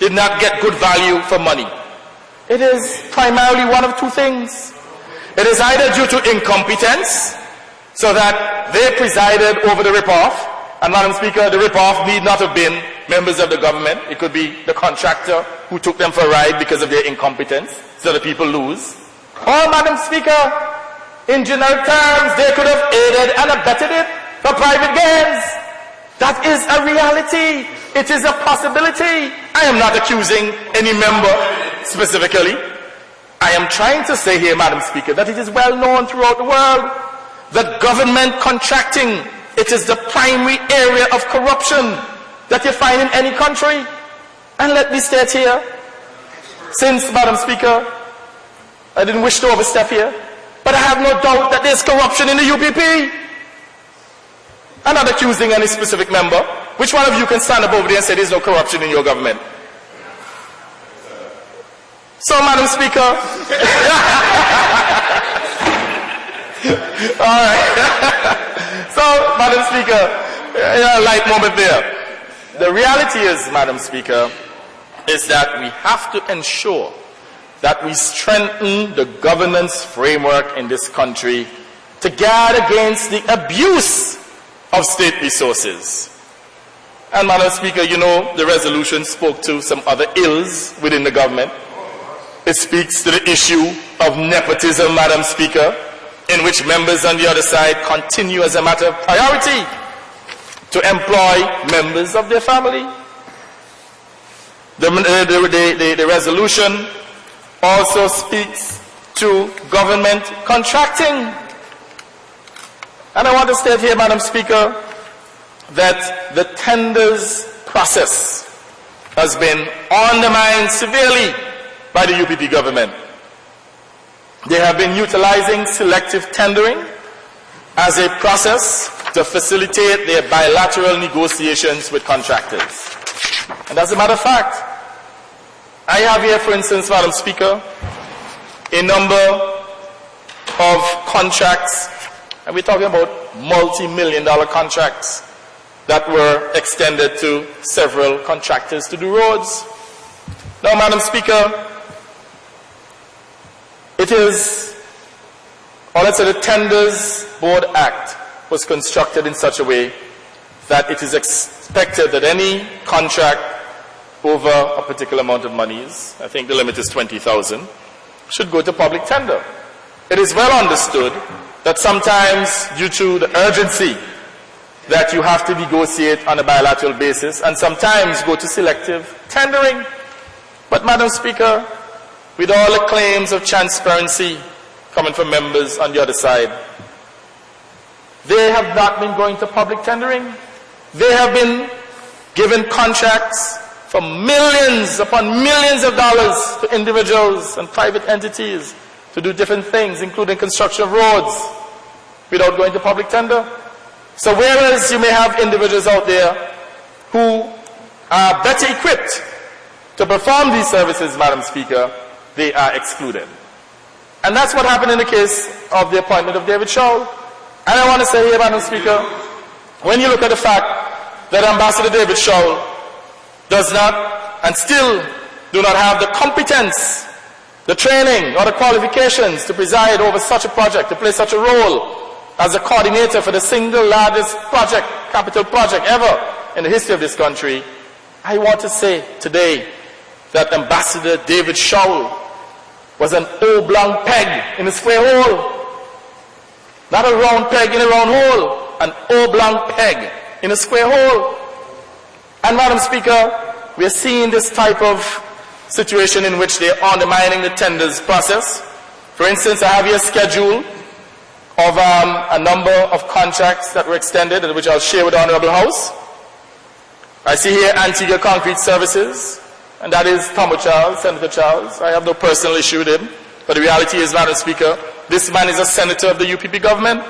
did not get good value for money. It is primarily one of two things. It is either due to incompetence, so that they presided over the rip-off, and Madam Speaker, the rip-off need not have been members of the government. It could be the contractor who took them for a ride because of their incompetence, so the people lose. Or, Madam Speaker, in generic terms, they could have aided and abetted it for private gains. That is a reality. It is a possibility. I am not accusing any member specifically. I am trying to say here, Madam Speaker, that it is well known throughout the world that government contracting, it is the primary area of corruption that you find in any country. And let me state here, since, Madam Speaker, I didn't wish to overstep here, but I have no doubt that there's corruption in the UPP. I'm not accusing any specific member. Which one of you can stand up over there and say there's no corruption in your government? So, Madam Speaker, all right. So, Madam Speaker, a light moment there. The reality is, Madam Speaker, is that we have to ensure that we strengthen the governance framework in this country to guard against the abuse of state resources. And, Madam Speaker, you know, the resolution spoke to some other ills within the government. It speaks to the issue of nepotism, Madam Speaker, in which members on the other side continue as a matter of priority to employ members of their family. The resolution also speaks to government contracting. And I want to state here, Madam Speaker, that the tenders process has been undermined severely by the UPP government. They have been utilizing selective tendering as a process to facilitate their bilateral negotiations with contractors. And as a matter of fact, I have here, for instance, Madam Speaker, a number of contracts, and we're talking about multi-million-dollar contracts that were extended to several contractors to do roads. Now, Madam Speaker, it is, or let's say the Tenders Board Act was constructed in such a way that it is expected that any contract over a particular amount of monies, I think the limit is 20,000, should go to public tender. It is well understood that sometimes, due to the urgency, that you have to negotiate on a bilateral basis and sometimes go to selective tendering. But, Madam Speaker, with all the claims of transparency coming from members on the other side, they have not been going to public tendering. They have been given contracts for millions upon millions of dollars to individuals and private entities to do different things, including construction of roads, without going to public tender. So whereas you may have individuals out there who are better equipped to perform these services, Madam Speaker, they are excluded. And that's what happened in the case of the appointment of David Shaw. And I want to say here, Madam Speaker, when you look at the fact that Ambassador David Shaw does not and still do not have the competence, the training or the qualifications to preside over such a project, to play such a role as a coordinator for the single largest project, capital project ever in the history of this country, I want to say today that Ambassador David Shaw was an oblong peg in a square hole. Not a round peg in a round hole, an oblong peg in a square hole. And, Madam Speaker, we are seeing this type of situation in which they are undermining the tenders process. For instance, I have here a schedule of a number of contracts that were extended, which I'll share with the Honourable House. I see here Antigua Concrete Services, and that is Tomo Charles, Senator Charles. I have no personal issue with him, but the reality is, Madam Speaker, this man is a senator of the UPP government,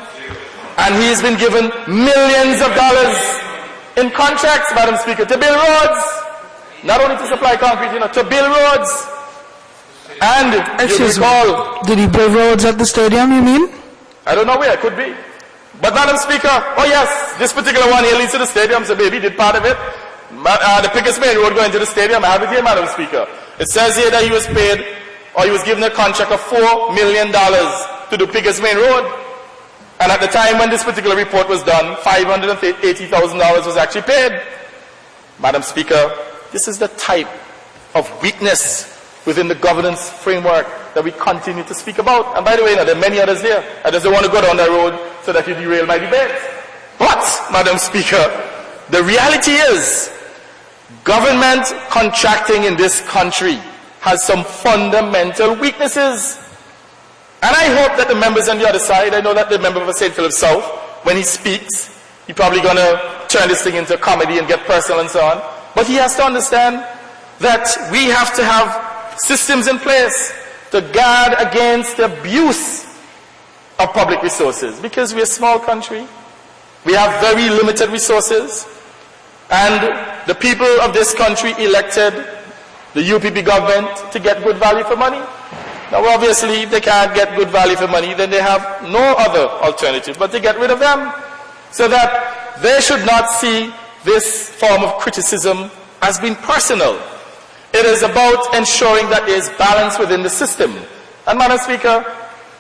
and he's been given millions of dollars in contracts, Madam Speaker, to build roads. Not only to supply concrete, to build roads. And, excuse me, did he build roads at the stadium, you mean? I don't know where, it could be. But, Madam Speaker, oh yes, this particular one here leads to the stadium, so maybe he did part of it. the Pickens Main Road going to the stadium. I have it here, Madam Speaker. It says here that he was paid, or he was given a contract of $4 million to do Pickens Main Road. And at the time when this particular report was done, $580,000 was actually paid. Madam Speaker, this is the type of weakness within the governance framework that we continue to speak about. And by the way, there are many others here. I just don't want to go down that road so that you derail my debate. But, Madam Speaker, the reality is, government contracting in this country has some fundamental weaknesses. And I hope that the members on the other side, I know that the member for St. Philip South, when he speaks, he's probably going to turn this thing into comedy and get personal and so on. But he has to understand that we have to have systems in place to guard against the abuse of public resources. Because we're a small country, we have very limited resources, and the people of this country elected the UPP government to get good value for money. Now obviously, if they can't get good value for money, then they have no other alternative but to get rid of them. So that they should not see this form of criticism as being personal. It is about ensuring that there is balance within the system. And Madam Speaker,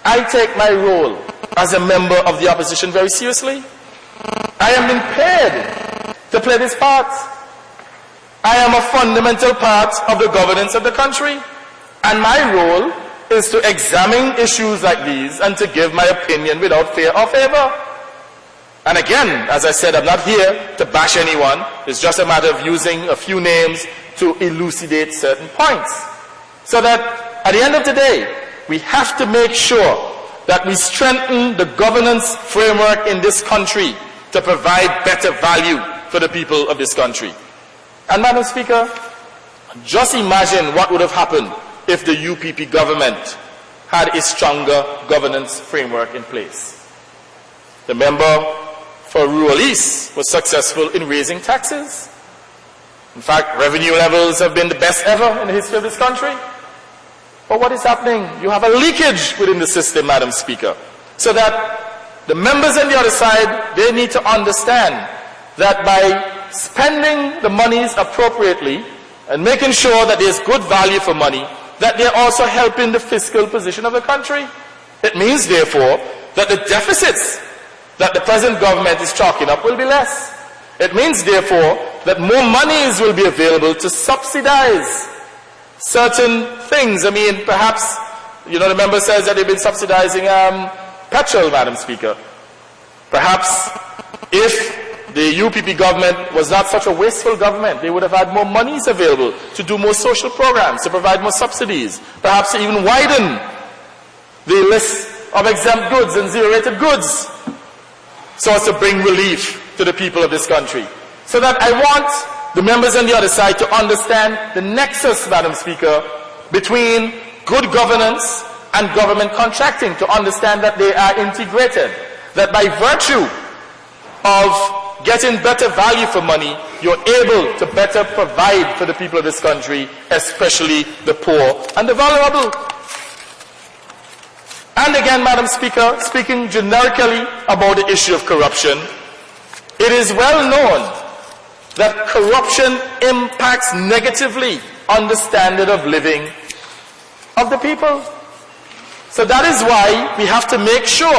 I take my role as a member of the opposition very seriously. I am being paid to play this part. I am a fundamental part of the governance of the country. And my role is to examine issues like these and to give my opinion without fear or favor. And again, as I said, I'm not here to bash anyone. It's just a matter of using a few names to elucidate certain points. So that at the end of the day, we have to make sure that we strengthen the governance framework in this country to provide better value for the people of this country. And Madam Speaker, just imagine what would have happened if the UPP government had a stronger governance framework in place. The member for Rural East was successful in raising taxes. In fact, revenue levels have been the best ever in the history of this country. But what is happening? You have a leakage within the system, Madam Speaker. So that the members on the other side, they need to understand that by spending the monies appropriately and making sure that there's good value for money, that they're also helping the fiscal position of the country. It means, therefore, that the deficits that the present government is chalking up will be less. It means, therefore, that more monies will be available to subsidize certain things. I mean, perhaps, the member says that they've been subsidizing petrol, Madam Speaker. Perhaps if the UPP government was not such a wasteful government, they would have had more monies available to do more social programs, to provide more subsidies, perhaps to even widen the list of exempt goods and zero-rated goods, so as to bring relief to the people of this country. So that I want the members on the other side to understand the nexus, Madam Speaker, between good governance and government contracting, to understand that they are integrated, that by virtue of getting better value for money, you're able to better provide for the people of this country, especially the poor and the vulnerable. And again, Madam Speaker, speaking generically about the issue of corruption, it is well known that corruption impacts negatively on the standard of living of the people. So that is why we have to make sure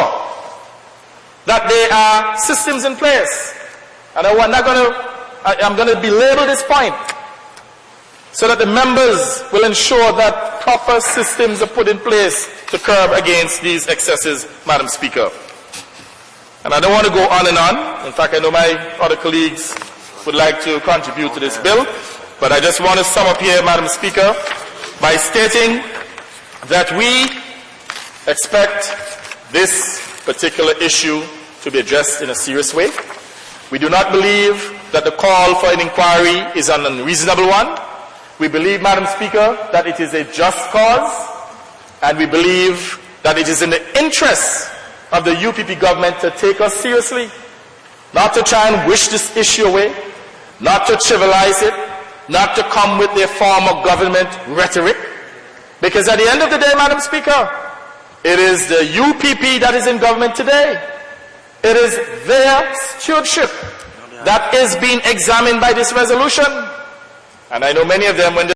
that there are systems in place. And I'm going to belabor this point so that the members will ensure that proper systems are put in place to curb against these excesses, Madam Speaker. And I don't want to go on and on. In fact, I know my other colleagues would like to contribute to this bill, but I just want to sum up here, Madam Speaker, by stating that we expect this particular issue to be addressed in a serious way. We do not believe that the call for an inquiry is an unreasonable one. We believe, Madam Speaker, that it is a just cause, and we believe that it is in the interest of the UPP government to take us seriously, not to try and wish this issue away, not to trivialize it, not to come with their form of government rhetoric, because at the end of the day, Madam Speaker, it is the UPP that is in government today. It is their stewardship that is being examined by this resolution. And I know many of them, when